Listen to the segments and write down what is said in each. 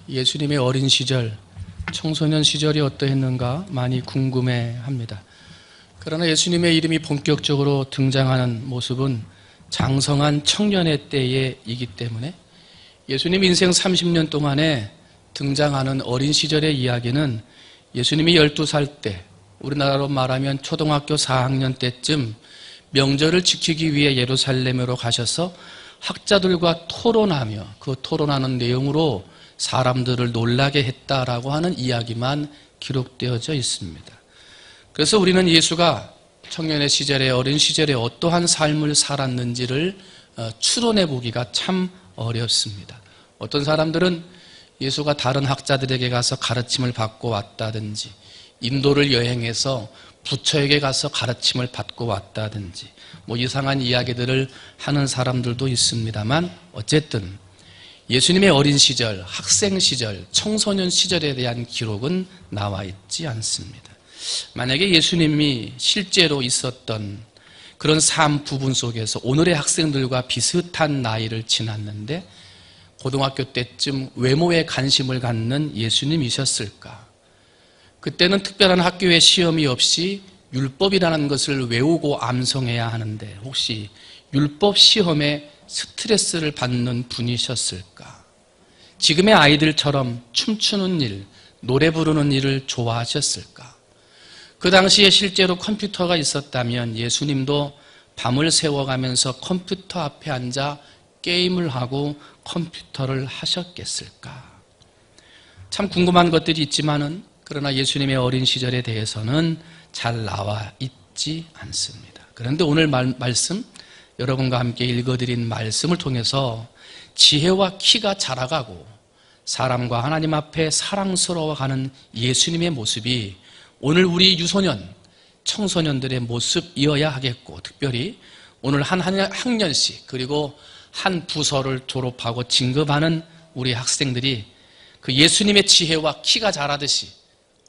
예수님의 어린 시절, 청소년 시절이 어떠했는가 많이 궁금해합니다. 그러나 예수님의 이름이 본격적으로 등장하는 모습은 장성한 청년의 때이기 때문에 예수님 인생 30년 동안에 등장하는 어린 시절의 이야기는 예수님이 12살 때, 우리나라로 말하면 초등학교 4학년 때쯤 명절을 지키기 위해 예루살렘으로 가셔서 학자들과 토론하며 그 토론하는 내용으로 사람들을 놀라게 했다라고 하는 이야기만 기록되어져 있습니다. 그래서 우리는 예수가 청년의 시절에, 어린 시절에 어떠한 삶을 살았는지를 추론해 보기가 참 어렵습니다. 어떤 사람들은 예수가 다른 학자들에게 가서 가르침을 받고 왔다든지, 인도를 여행해서 부처에게 가서 가르침을 받고 왔다든지, 이상한 이야기들을 하는 사람들도 있습니다만, 어쨌든 예수님의 어린 시절, 학생 시절, 청소년 시절에 대한 기록은 나와 있지 않습니다. 만약에 예수님이 실제로 있었던 그런 삶 부분 속에서 오늘의 학생들과 비슷한 나이를 지났는데 고등학교 때쯤 외모에 관심을 갖는 예수님이셨을까? 그때는 특별한 학교에 시험이 없이 율법이라는 것을 외우고 암송해야 하는데 혹시 율법 시험에 스트레스를 받는 분이셨을까? 지금의 아이들처럼 춤추는 일, 노래 부르는 일을 좋아하셨을까? 그 당시에 실제로 컴퓨터가 있었다면 예수님도 밤을 새워가면서 컴퓨터 앞에 앉아 게임을 하고 컴퓨터를 하셨겠을까? 참 궁금한 것들이 있지만은 그러나 예수님의 어린 시절에 대해서는 잘 나와 있지 않습니다. 그런데 오늘 말씀, 여러분과 함께 읽어드린 말씀을 통해서 지혜와 키가 자라가고 사람과 하나님 앞에 사랑스러워가는 예수님의 모습이 오늘 우리 유소년, 청소년들의 모습이어야 하겠고, 특별히 오늘 한 학년씩 그리고 한 부서를 졸업하고 진급하는 우리 학생들이 그 예수님의 지혜와 키가 자라듯이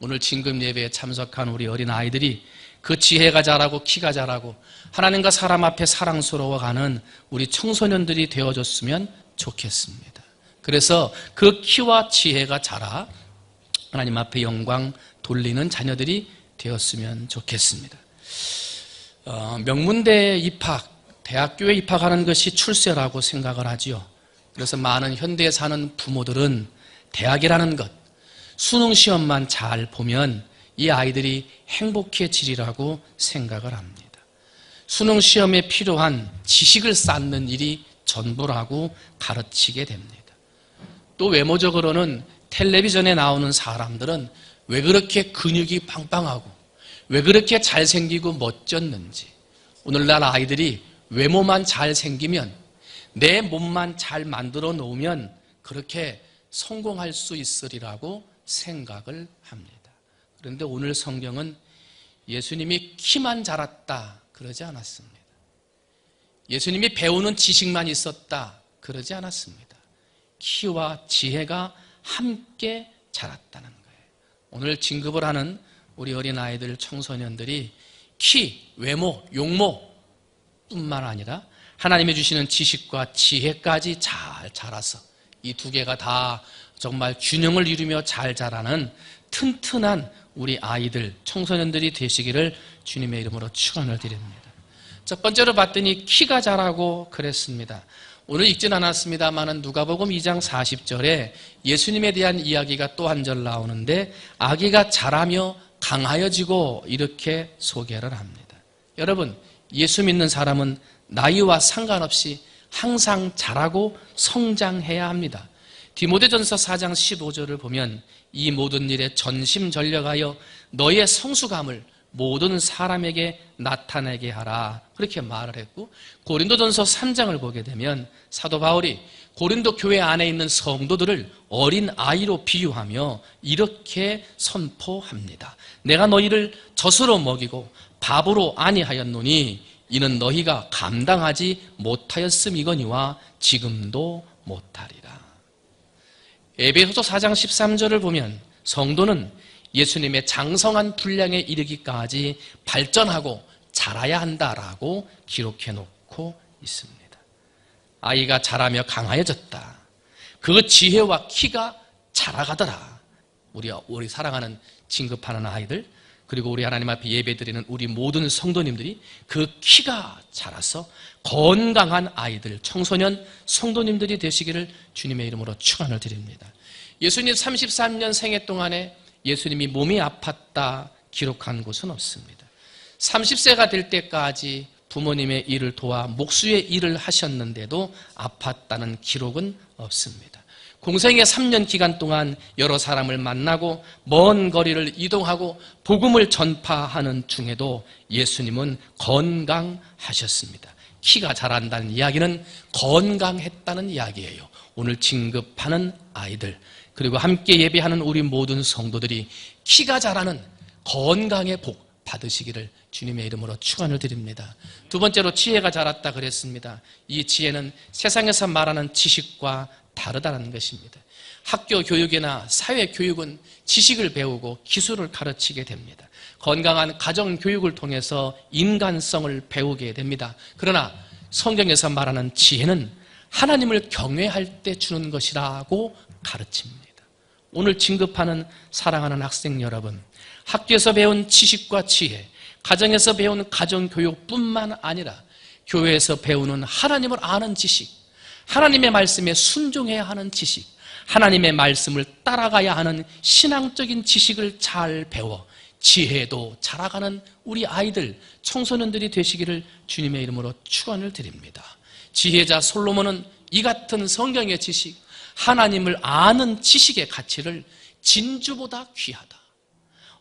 오늘 진급 예배에 참석한 우리 어린 아이들이 그 지혜가 자라고 키가 자라고 하나님과 사람 앞에 사랑스러워가는 우리 청소년들이 되어줬으면 좋겠습니다. 그래서 그 키와 지혜가 자라 하나님 앞에 영광 돌리는 자녀들이 되었으면 좋겠습니다. 명문대에 입학, 대학교에 입학하는 것이 출세라고 생각을 하지요. 그래서 많은 현대에 사는 부모들은 대학이라는 것, 수능시험만 잘 보면 이 아이들이 행복해지리라고 생각을 합니다. 수능시험에 필요한 지식을 쌓는 일이 전부라고 가르치게 됩니다. 또 외모적으로는 텔레비전에 나오는 사람들은 왜 그렇게 근육이 빵빵하고 왜 그렇게 잘생기고 멋졌는지, 오늘날 아이들이 외모만 잘생기면, 내 몸만 잘 만들어 놓으면 그렇게 성공할 수 있으리라고 생각을 합니다. 그런데 오늘 성경은 예수님이 키만 자랐다 그러지 않았습니다. 예수님이 배우는 지식만 있었다 그러지 않았습니다. 키와 지혜가 함께 자랐다는 거예요. 오늘 진급을 하는 우리 어린아이들, 청소년들이 키, 외모, 용모 뿐만 아니라 하나님이 주시는 지식과 지혜까지 잘 자라서 이 두 개가 다 정말 균형을 이루며 잘 자라는 튼튼한 우리 아이들, 청소년들이 되시기를 주님의 이름으로 축원을 드립니다. 첫 번째로 봤더니 키가 자라고 그랬습니다. 오늘 읽진 않았습니다만 누가복음 2장 40절에 예수님에 대한 이야기가 또 한 절 나오는데 아기가 자라며 강하여지고 이렇게 소개를 합니다. 여러분, 예수 믿는 사람은 나이와 상관없이 항상 자라고 성장해야 합니다. 디모데전서 4장 15절을 보면 이 모든 일에 전심전력하여 너의 성숙함을 모든 사람에게 나타내게 하라 그렇게 말을 했고, 고린도전서 3장을 보게 되면 사도 바울이 고린도 교회 안에 있는 성도들을 어린 아이로 비유하며 이렇게 선포합니다. 내가 너희를 젖으로 먹이고 밥으로 아니하였노니 이는 너희가 감당하지 못하였음이거니와 지금도 못하리라. 에베소서 4장 13절을 보면 성도는 예수님의 장성한 분량에 이르기까지 발전하고 자라야 한다라고 기록해 놓고 있습니다. 아이가 자라며 강하여졌다. 그 지혜와 키가 자라가더라. 우리 사랑하는 진급하는 아이들, 그리고 우리 하나님 앞에 예배드리는 우리 모든 성도님들이 그 키가 자라서 건강한 아이들, 청소년 성도님들이 되시기를 주님의 이름으로 축원을 드립니다. 예수님 33년 생애 동안에 예수님이 몸이 아팠다 기록한 곳은 없습니다. 30세가 될 때까지 부모님의 일을 도와 목수의 일을 하셨는데도 아팠다는 기록은 없습니다. 공생의 3년 기간 동안 여러 사람을 만나고 먼 거리를 이동하고 복음을 전파하는 중에도 예수님은 건강하셨습니다. 키가 자란다는 이야기는 건강했다는 이야기예요. 오늘 진급하는 아이들, 그리고 함께 예배하는 우리 모든 성도들이 키가 자라는 건강의 복 받으시기를 주님의 이름으로 축원을 드립니다. 두 번째로 지혜가 자랐다 그랬습니다. 이 지혜는 세상에서 말하는 지식과 다르다는 것입니다. 학교 교육이나 사회 교육은 지식을 배우고 기술을 가르치게 됩니다. 건강한 가정 교육을 통해서 인간성을 배우게 됩니다. 그러나 성경에서 말하는 지혜는 하나님을 경외할 때 주는 것이라고 가르칩니다. 오늘 진급하는 사랑하는 학생 여러분, 학교에서 배운 지식과 지혜, 가정에서 배운 가정교육뿐만 아니라 교회에서 배우는 하나님을 아는 지식, 하나님의 말씀에 순종해야 하는 지식, 하나님의 말씀을 따라가야 하는 신앙적인 지식을 잘 배워 지혜도 자라가는 우리 아이들, 청소년들이 되시기를 주님의 이름으로 축원을 드립니다. 지혜자 솔로몬은 이 같은 성경의 지식, 하나님을 아는 지식의 가치를 진주보다 귀하다,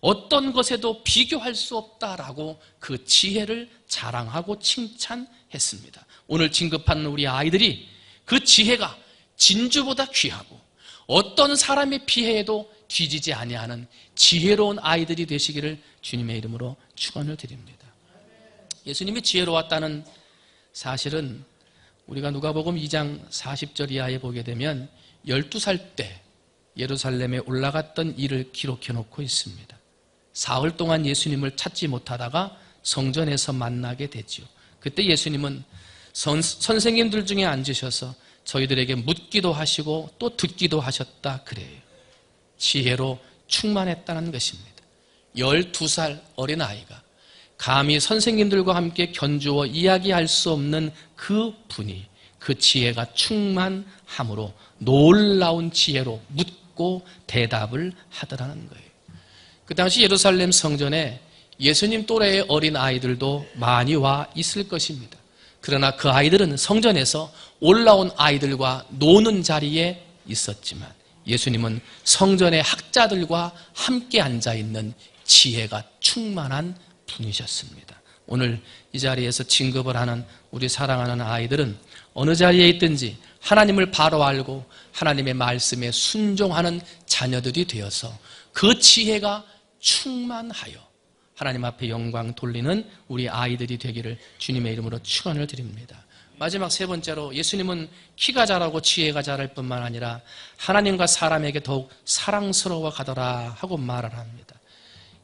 어떤 것에도 비교할 수 없다라고 그 지혜를 자랑하고 칭찬했습니다. 오늘 진급하는 우리 아이들이 그 지혜가 진주보다 귀하고 어떤 사람의 피해에도 뒤지지 아니하는 지혜로운 아이들이 되시기를 주님의 이름으로 축원을 드립니다. 예수님이 지혜로웠다는 사실은 우리가 누가복음 2장 40절 이하에 보게 되면 12살 때 예루살렘에 올라갔던 일을 기록해 놓고 있습니다. 사흘 동안 예수님을 찾지 못하다가 성전에서 만나게 되지요. 그때 예수님은 선생님들 중에 앉으셔서 저희들에게 묻기도 하시고 또 듣기도 하셨다 그래요. 지혜로 충만했다는 것입니다. 12살 어린아이가 감히 선생님들과 함께 견주어 이야기할 수 없는 그 분이 그 지혜가 충만함으로 놀라운 지혜로 묻고 대답을 하더라는 거예요. 그 당시 예루살렘 성전에 예수님 또래의 어린 아이들도 많이 와 있을 것입니다. 그러나 그 아이들은 성전에서 올라온 아이들과 노는 자리에 있었지만 예수님은 성전의 학자들과 함께 앉아있는 지혜가 충만한 분이셨습니다. 오늘 이 자리에서 진급을 하는 우리 사랑하는 아이들은 어느 자리에 있든지 하나님을 바로 알고 하나님의 말씀에 순종하는 자녀들이 되어서 그 지혜가 충만하여 하나님 앞에 영광 돌리는 우리 아이들이 되기를 주님의 이름으로 축원을 드립니다. 마지막 세 번째로 예수님은 키가 자라고 지혜가 자랄 뿐만 아니라 하나님과 사람에게 더욱 사랑스러워 가더라 하고 말을 합니다.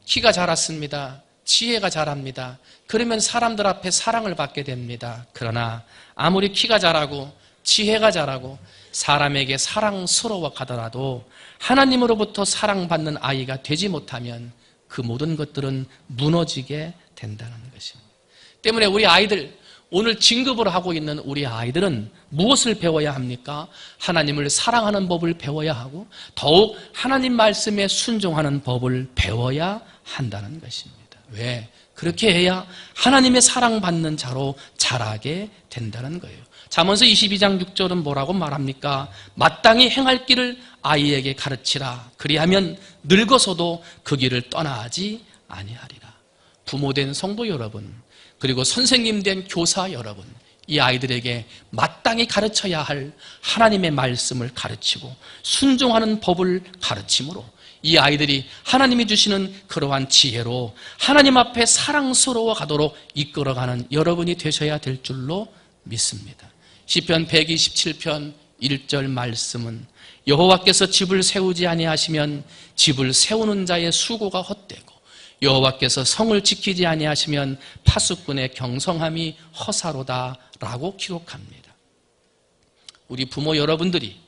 키가 자랐습니다. 지혜가 자랍니다. 그러면 사람들 앞에 사랑을 받게 됩니다. 그러나 아무리 키가 자라고 지혜가 자라고 사람에게 사랑스러워 가더라도 하나님으로부터 사랑받는 아이가 되지 못하면 그 모든 것들은 무너지게 된다는 것입니다. 때문에 우리 아이들, 오늘 진급을 하고 있는 우리 아이들은 무엇을 배워야 합니까? 하나님을 사랑하는 법을 배워야 하고 더욱 하나님 말씀에 순종하는 법을 배워야 한다는 것입니다. 왜? 그렇게 해야 하나님의 사랑받는 자로 자라게 된다는 거예요. 잠언서 22장 6절은 뭐라고 말합니까? 마땅히 행할 길을 아이에게 가르치라. 그리하면 늙어서도 그 길을 떠나지 아니하리라. 부모된 성도 여러분, 그리고 선생님 된 교사 여러분, 이 아이들에게 마땅히 가르쳐야 할 하나님의 말씀을 가르치고 순종하는 법을 가르침으로 이 아이들이 하나님이 주시는 그러한 지혜로 하나님 앞에 사랑스러워 가도록 이끌어가는 여러분이 되셔야 될 줄로 믿습니다. 시편 127편 1절 말씀은 여호와께서 집을 세우지 아니하시면 집을 세우는 자의 수고가 헛되고 여호와께서 성을 지키지 아니하시면 파수꾼의 경성함이 허사로다 라고 기록합니다. 우리 부모 여러분들이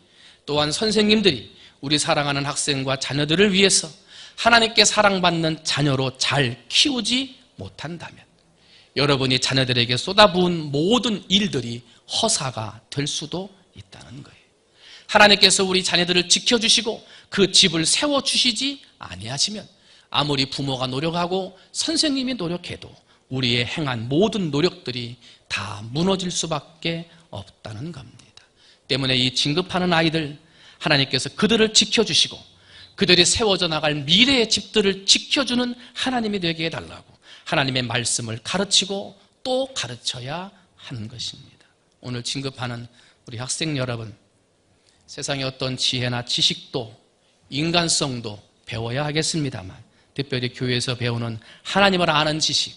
또한 선생님들이 우리 사랑하는 학생과 자녀들을 위해서 하나님께 사랑받는 자녀로 잘 키우지 못한다면 여러분이 자녀들에게 쏟아부은 모든 일들이 허사가 될 수도 있다는 거예요. 하나님께서 우리 자녀들을 지켜주시고 그 집을 세워주시지 아니하시면 아무리 부모가 노력하고 선생님이 노력해도 우리의 행한 모든 노력들이 다 무너질 수밖에 없다는 겁니다. 때문에 이 진급하는 아이들, 하나님께서 그들을 지켜주시고 그들이 세워져 나갈 미래의 집들을 지켜주는 하나님이 되게 해달라고 하나님의 말씀을 가르치고 또 가르쳐야 하는 것입니다. 오늘 진급하는 우리 학생 여러분, 세상의 어떤 지혜나 지식도 인간성도 배워야 하겠습니다만 특별히 교회에서 배우는 하나님을 아는 지식,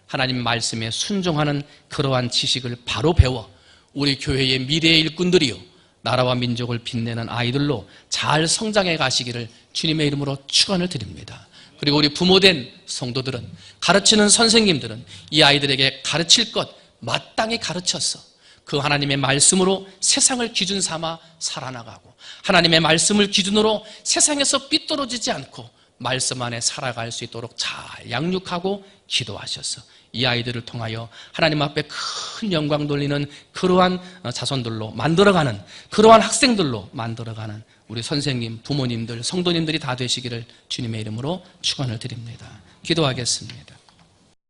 하나님 말씀에 순종하는 그러한 지식을 바로 배워 우리 교회의 미래의 일꾼들이요 나라와 민족을 빛내는 아이들로 잘 성장해 가시기를 주님의 이름으로 축원을 드립니다. 그리고 우리 부모된 성도들은, 가르치는 선생님들은 이 아이들에게 가르칠 것 마땅히 가르쳐서 그 하나님의 말씀으로 세상을 기준 삼아 살아나가고 하나님의 말씀을 기준으로 세상에서 삐뚤어지지 않고 말씀 안에 살아갈 수 있도록 잘 양육하고 기도하셔서 이 아이들을 통하여 하나님 앞에 큰 영광 돌리는 그러한 자손들로 만들어가는, 그러한 학생들로 만들어가는 우리 선생님, 부모님들, 성도님들이 다 되시기를 주님의 이름으로 축원을 드립니다. 기도하겠습니다.